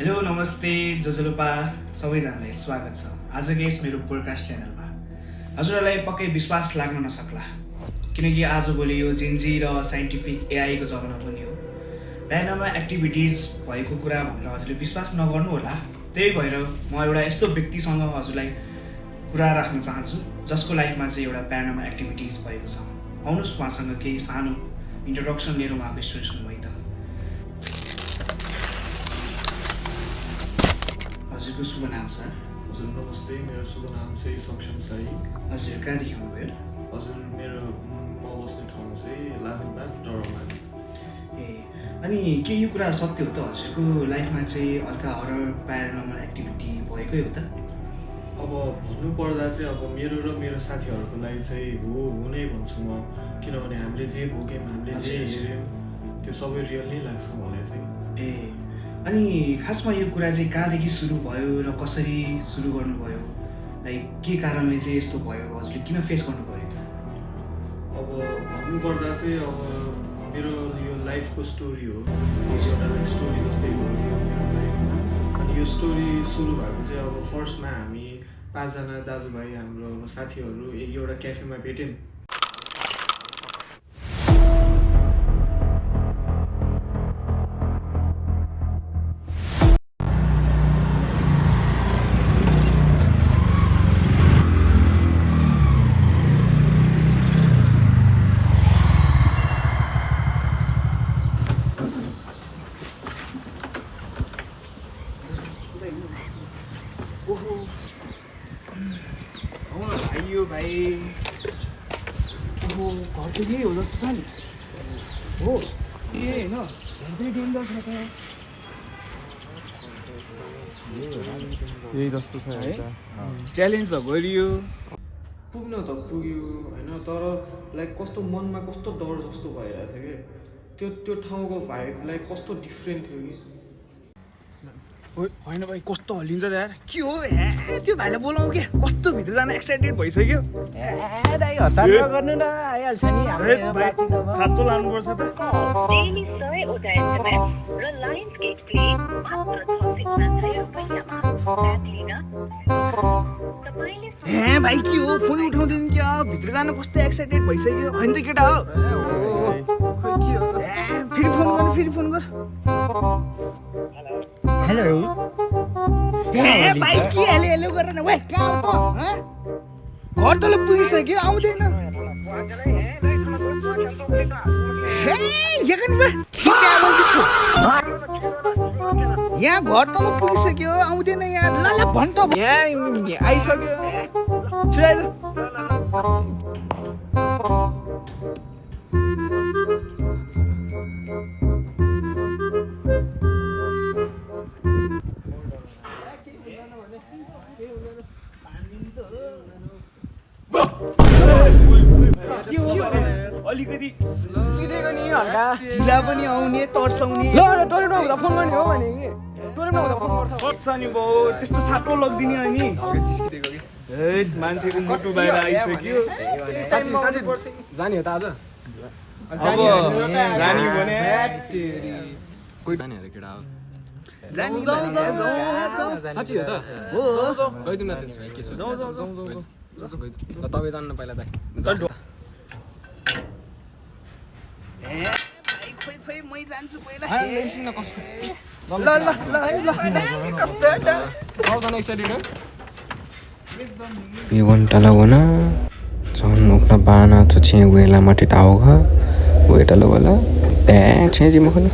Hello नमस्ते जोजोलोपा सबैजनालाई स्वागत छ आजको यस मेरो पोडकास्ट च्यानलमा। हजुरहरूलाई पक्कै विश्वास लाग्न नसक्ला किनकि आजभोलि यो जेनजी र साइन्टिफिक एआईको जमाना पनि हो। प्यारानर्मल एक्टिभिटिज भएको कुरा भनेर हजुरले विश्वास नगर्नु होला। त्यही भएर म एउटा यस्तो व्यक्तिसँग हजुरलाई कुरा राख्न चाहन्छु जसको लाइफमा चाहिँ एउटा प्यारानर्मल एक्टिभिटिज भएको छ। आउनुहोस् उहाँसँग केही सानो इन्ट्रोडक्सन लिएर उहाँको स्टोरी सुन्नु है त। हजुरको शुभ नाम सर? हजुर नमस्ते, मेरो शुभ नाम चाहिँ सक्षम साई। हजुर कहाँदेखि आउनुभयो? हजुर मेरो म बस्ने ठाउँ चाहिँ लाजिङबाग डरमा। ए अनि के यो कुरा सत्य हो त? हजुरको लाइफमा चाहिँ हल्का हरर प्यारानर्मल एक्टिभिटी भएकै हो त? अब भन्नुपर्दा चाहिँ अब मेरो र मेरो साथीहरूको लागि चाहिँ हो नै भन्छु म, किनभने हामीले जे भोग्यौँ, हामीले जे हेऱ्यौँ त्यो सबै रियल नै लाग्छ मलाई चाहिँ। ए अनि खासमा यो कुरा चाहिँ कहाँदेखि सुरु भयो र कसरी सुरु गर्नुभयो? लाइक के कारणले चाहिँ यस्तो भयो? हजुरले किन फेस गर्नु पर्यो त? अब भन्नुपर्दा चाहिँ अब मेरो यो लाइफको स्टोरी हो, एउटा लाइक स्टोरी जस्तै हो यो मेरो लाइफमा। अनि यो स्टोरी सुरु भएको चाहिँ अब फर्स्टमा हामी 5 जना दाजुभाइ हाम्रो साथीहरू एउटा क्याफेमा भेट्यौँ। भाइ ओहो घर चाहिँ यही हो जस्तो छ नि। हो ए होइन धेरै डेन्जर छ त। यही जस्तो छ है च्यालेन्ज त गरियो, पुग्न त पुग्यो होइन, तर लाइक कस्तो मनमा कस्तो डर जस्तो भइरहेछ कि त्यो ठाउँको भाइब लाइक कस्तो डिफ्रेन्ट थियो कि। होइन भाइ कस्तो हल्लिन्छ त यार। के हो त्यो भाइलाई बोलाऊ के? कस्तो भित्र जान एक्साइटेड भइसक्यो। दाइ हतार नगर्नु न, आइहाल्छ नि सातो लानुपर्छ त। डेली 100वटा SMS र लायन्स गेट प्ले मात्र 696 रुपैयाँमा प्याक लिन तपाईले भाइ के हो फोन उठाउँदैन क्या? भित्र जान कस्तो एक्साइटेड भइसक्यो। होइन त केटा हो? फेरि फोन गर। हेलो भाइ के हेलो गरेर न वे कहाँ हो त? घर तल पुगिसक्यो आउँदैन। यहाँ घर तल पुगिसक्यो आउँदैन यार। ल भन् त। यहाँ आइसक्यो, छिराइ अलिकति सिधेको नि हल्का ढिला पनि आउने तर्साउने। ल टोइलेटमा हुँदा फोन गर्ने हो भने कि टोइलेटमा हुँदा फोन गर्छ छ नि बाउ त्यस्तो साटो लग्दिने अनि जिस्किदिएको कि मान्छेको मुटु बाहिर आइसक्यो। साँच्ची जाने हो त आज? जानी भने कोही जाने अरे केटा हो? जानी भने साँच्ची हो त? हो गइदिउँ न त्यसो भए। के सोच? जाउँ तपाईँ जान्न पहिला दाइ। खोइ मै जान्छु पहिला। कस्तो ल कस्तो सबजना एक्साइटेड हो? 이번달라 보나 전 옥나 바나 또 친 वेला माटी टाउगा वेटलो वाला टे छेजी मखन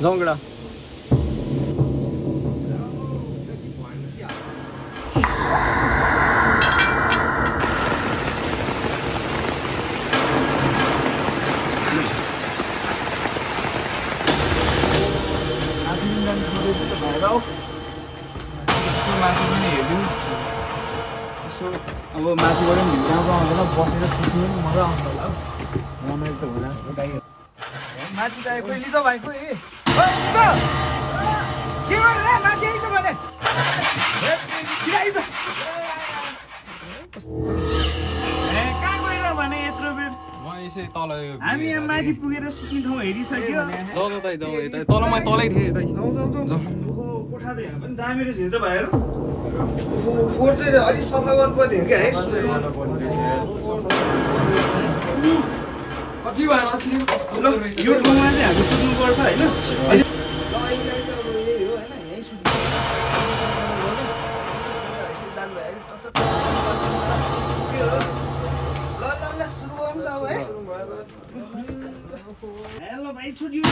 जाउँ केटा। माथि पनि हेरिदिउँ यसो। अब माथिबाट पनि भित्राको आउँदैन, बसेर सुत्नु पनि मजा आउँछ होला हौ। रमाइलो त होला माथि त आयो। खोइ लिन्छ भाइ खोइ के गरेर माथि आइज भने आइज कहाँ गएर भने यत्रो बेर? यसै तल यो हामी यहाँ माथि पुगेर सुत्ने ठाउँ हेरिसक्यो जाऊ न दाइ जाऊ यता तलमा तलै थिएँ दाइ जाउँ जाउँ जाउँ जाउँ। ओहो कोठा त यहाँ पनि दामी रहेछ हेर त भाइहरू ओहो फोहोर चाहिँ अलिक सफा गर्नुपर्ने हो क्या है कति भयो मान्छे ल यो ठाउँमा चाहिँ हामी सुत्नुपर्छ होइन ल अहिलेलाई चाहिँ अब यही हो होइन यहीँ सुत्नु यसरी दाजुभाइहरू टचक के हो ल सुरु गरौँ त अब है हेलो भाइ छुट्यो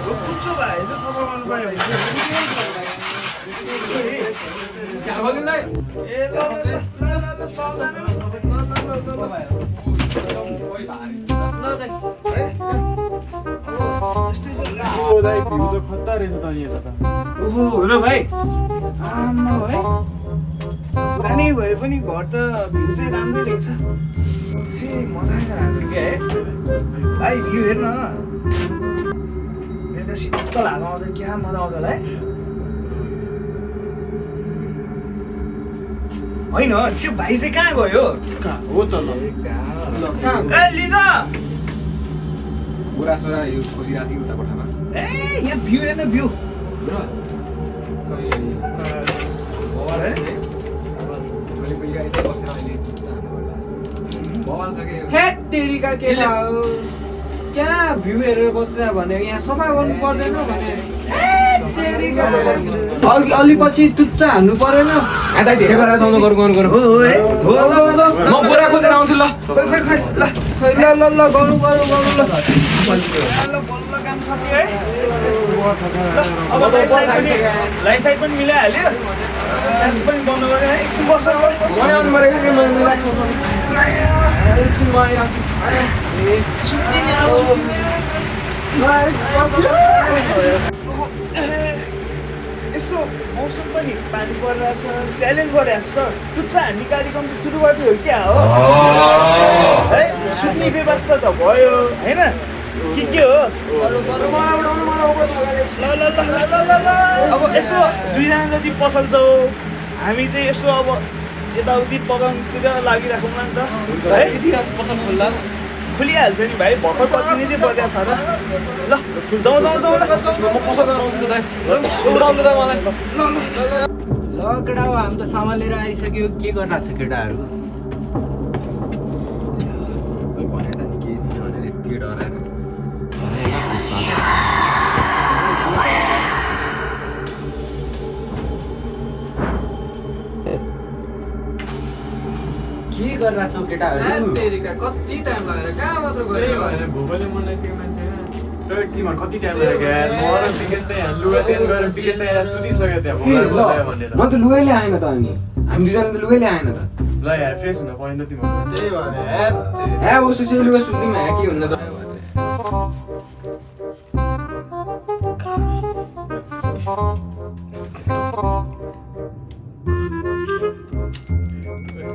कुचो भाइ चाहिँ सफा गर्नु पायो झाबल दाइ ए ल सबजना भ्यू त खत्ता रहेछ त यहाँ त ओहो हेर भाइ आम्मा है पुरानै भए पनि घर त भ्यू चाहिँ राम्रै रहेछ चाहिँ मजा आएर हाम्रो क्या है भाइ भ्यू हेर्न बेलुका शीतल हावा आउँछ क्या मजा आउँछ होला है होइन त्यो भाइ चाहिँ कहाँ गयो हो त ल ए लिजा बुढासुरा यो खोजिरहेको थिएँ उता कोठामा ए यहाँ भ्यू हेर्न भ्यू हेटेरिका केला हो क्या भ्यू हेरेर बसेर भने यहाँ सफा गर्नु पर्दैन भने अलि पछि टुच्चा हान्नु परेन दाइ धेरै गरेर जाउँ गरौँ हो है हो म बुढा खोजेर आउँछु ल खै खै खै ल खै ल गर्नु ल बल्ल काम सक्यो है अब लाइट साइड पनि मिलाइहाल्यो ग्यास पनि बन्द गऱ्यो है एकछिन बस्नु मलाई आउनु परेको के मैले एकछिन म आइरहेको यस्तो मौसम पनि पानी परिरहेछ च्यालेन्ज गरिरहेको छ टुच्चा हान्ने कार्यक्रम त सुरु गर्दै हो क्या हो है सुत्ने व्यवस्था त भयो होइन के हो ल अब यसो दुईजना जति पसल छौँ हामी चाहिँ यसो अब यताउति पकाउनुतिर लागिराखौँ न त है पसल खोल्ला खुलिहाल्छ नि भाइ भर्खर कति चाहिँ बजार छ र ल जाउँ ल म पसल गरेर आउँछु त दाइ उठाउनु त मलाई ल केटा हो हामी त सामान लिएर आइसक्यो के गरिरहेको छ केटाहरू भने त नि के भनेर यति डराएर के गरिरहेको छौ केटाहरू कति टाइम लागेर कहाँ मात्र गयो भोकले मन लागिसक्यो मान्छे तिमीहरू कति टाइम लाग्यो यार म र विकेश त यहाँ लुगा चेन्ज गरेर विकेश त यहाँ सुतिसक्यो त्यहाँ भोकाएर बोलायो भनेर म त लुगैले आएन त अनि हामी दुईजना त लुगैले आएन त ल यार फ्रेस हुन पाएन त तिमीहरू त्यही भएर ए उसो चाहिँ लुगा सुत्दिउँ यहाँ के हुन्न त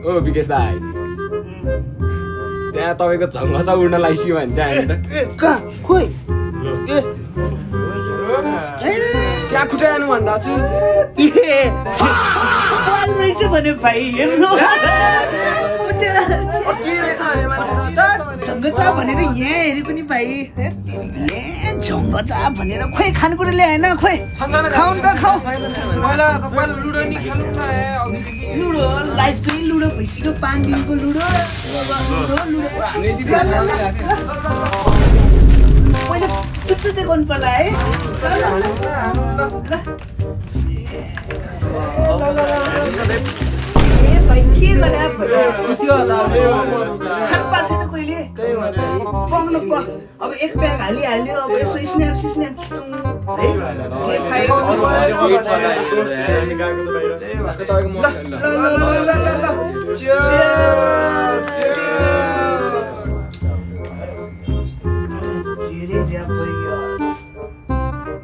ओ विकेश दाइ त्यहाँ तपाईँको झङ्गचा उड्न लागिसक्यो भने त्यहाँ होइन त खोइ त्यहाँ खुट्टानु भन्दा छु रहेछ भने भाइ हेर्नु झङ्गचा भनेर यहाँ हेरेको नि भाइ झङ्गचा भनेर खोइ खानेकुरा ल्याएन खोइ खाउँ त खाउँ पहिला तपाईँले लुडो नि खेल्नु न लुडो लाइफकै लुडो भइसक्यो 5 दिनको लुडो पहिला टुच्चो चाहिँ गर्नु पर्ला है ए भाइ के गरे खुसी होला खानु पाएको छैन कहिले पक्नु अब एक प्याक हालिहाल्यो अब यसो स्न्याप खिचौँ है के खाएको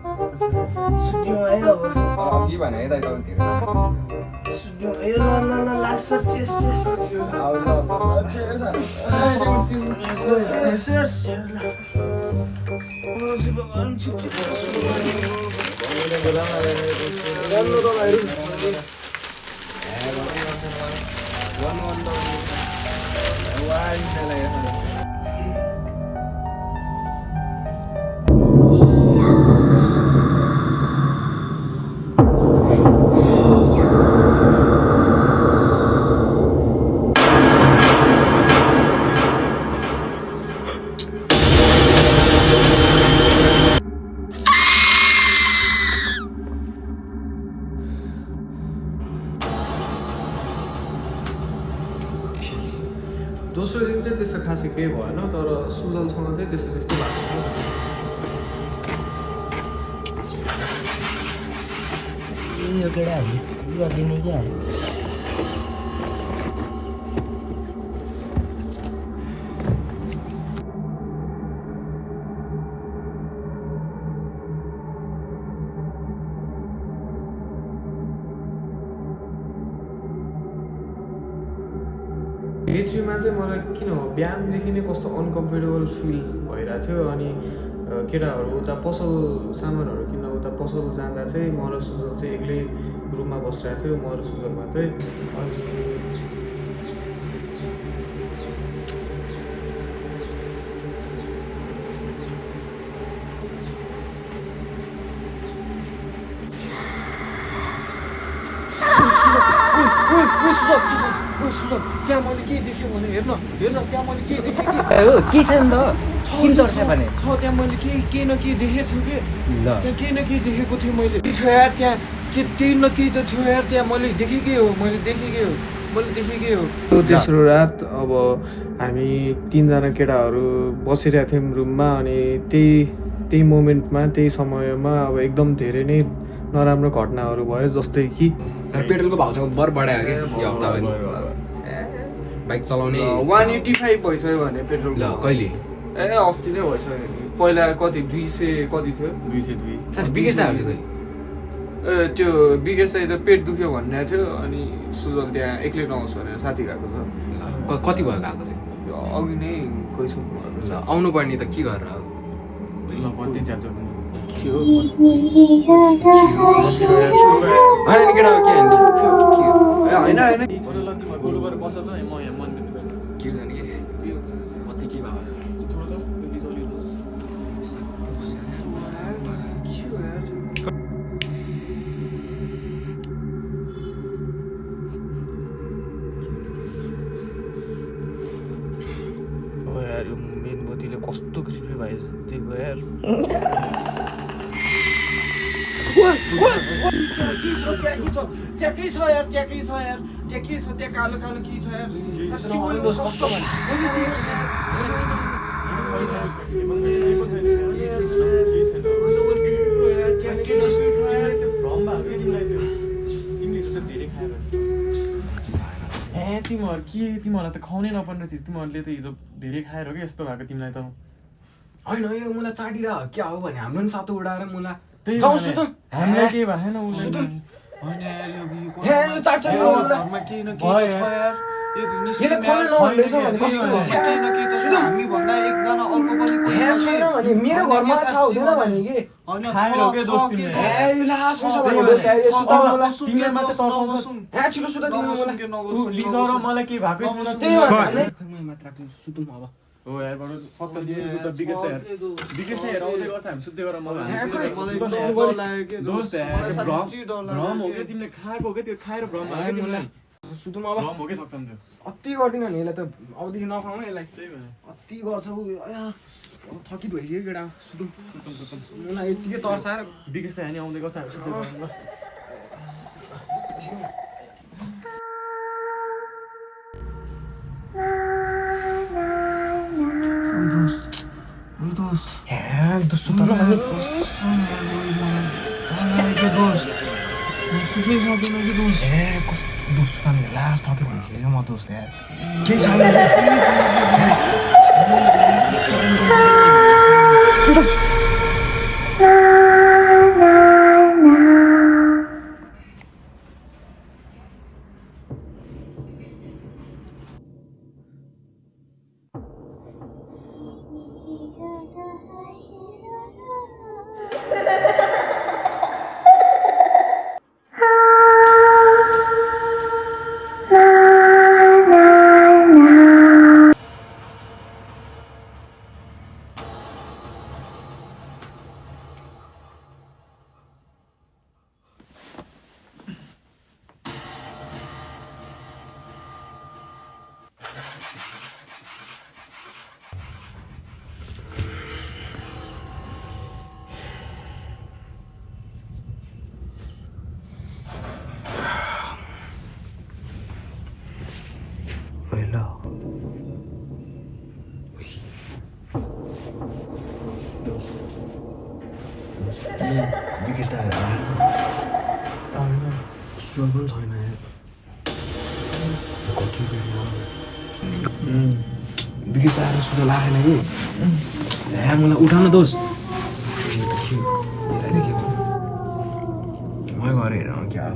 सुत्यौँ है अब के भने है दाइ तपाईँ धेरै सुत्यौँ है ल लास्ट दोस्रो दिन चाहिँ त्यस्तो खासै केही भएन तर सुजलसँग चाहिँ त्यस्तो त्यस्तो भएको थियो यो केटाहरू गरिदिने क्या हिस्ट्रीमा चाहिँ मलाई किन हो बिहानदेखि नै कस्तो अनकम्फर्टेबल फिल भइरहेको थियो अनि केटाहरू उता पसल सामानहरू किन्न उता पसल जाँदा चाहिँ म र सुजल चाहिँ एक्लै रुममा बसिरहेको थियो म र सुजल मात्रै अनि त्यहाँ मैले के देखेँ भने हेर्न त्यहाँ मैले के देखेँ हो के छ नि त किन तर्छ भने त्यहाँ मैले केही न केही देखेको छु कि ल त्यहाँ केही न केही देखेको थिएँ मैले थियो यार त्यहाँ केही न केही त थियो यार त्यहाँ मैले देखेकै हो तेस्रो रात अब हामी तिनजना केटाहरू बसिरहेको थियौँ रुममा अनि त्यही मोमेन्टमा त्यही समयमा अब एकदम धेरै नै नराम्रो घटनाहरू भयो जस्तै कि पेट्रोलको भाउ चाहिँ बर बढायो कि यो हप्ता पनि बाइक चलाउने 185 भइसक्यो भने पेट्रोल ल कहिले ए अस्ति नै भइसक्यो पहिला कति 200 कति थियो 202 बिगेस्ट आयो चाहिँ त्यो बिगेस्ट चाहिँ त पेट दुख्यो भन्ने थियो अनि सुजल त्यहाँ एक्लै नआउँछ भनेर साथी गएको छ कति भयो गएको चाहिँ अघि नै गइसक्नु ल आउनु पर्ने त के गरेर अब होइन नि केटा के होइन होइन के जाने के कति के भयो यार यो मेन बत्तीले कस्तो क्रिपी भएछ दिएको यार त्यहाँ कालो कालो के छ तिमीहरूलाई त खुवाउनै नपर्ने चिज तिमीहरूले त हिजो धेरै खाएर हो कि यस्तो भएको तिमीलाई त होइन यो मलाई चाटिरा क्या हो भने हाम्रो नि सातो उडाएर मुला हामीलाई केही भएन मेरो घरमा थाहा हुँदैन भने कि मलाई केही भएको हो यारबाट सत्तर दिएर बिगेस्ट हेर आउँदै गर्छ हामी सुत्दै गरेर मलाई भ्रम हो कि तिमीले खाएको हो कि त्यो खाएर भ्रम भयो सुतौँ अब भ्रम हो कि सक्छौँ त्यो अति गर्दिन नि यसलाई त अबदेखि नखाउँ यसलाई अति गर्छ ऊ थकित भइसक्यो केटा सुतौँ मलाई यत्तिकै तर्साएर बिगेस्ट हामी आउँदै गर्छ हामी सुत्दै गरेर विकेश दाहरू सुरुवात पनि छैन कति विकेश दाहरू सुरु लागेन कि मलाई उठाउन दोस् मै गरेर हेरौँ क्या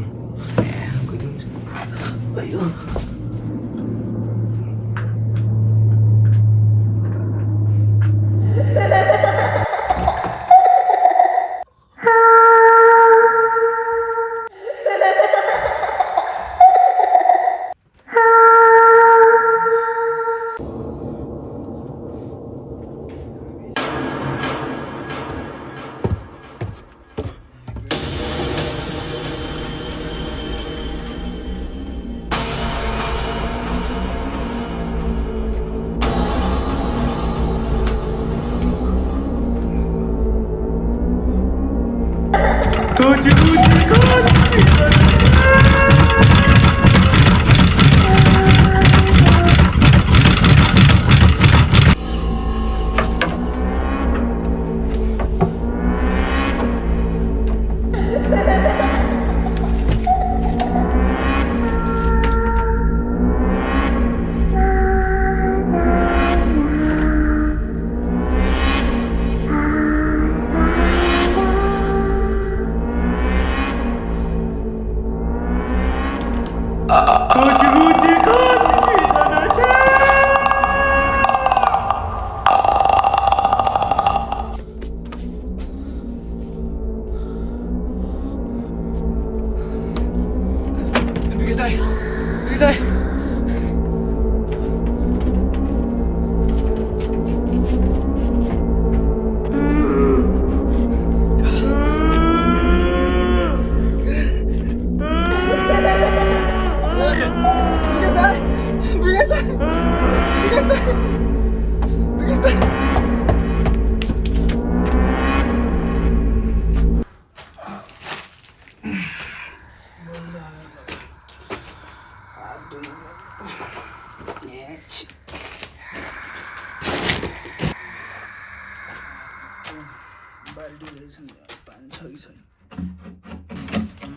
बाल्टी रहेछ नि पानी छ कि छैन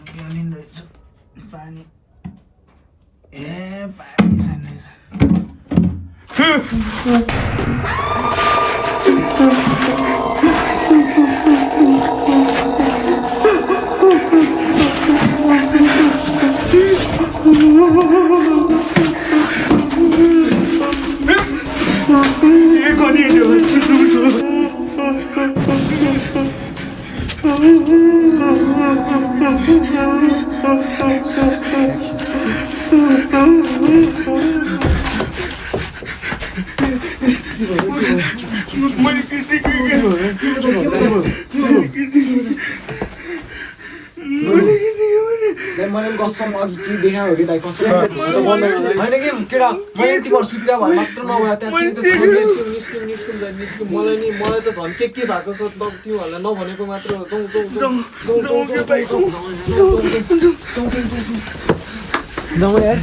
प्यालिन रहेछ पानी ए पानी छैन रहेछ मैले कसम अघि के देखायो कि दाइ कसम होइन कि केटा यति घर सुतिरहेको भएर मात्र नभए त्यहाँ निस्क्यौँ मलाई त झन् के भएको छ तिमीहरूलाई नभनेको मात्र जाउँ यार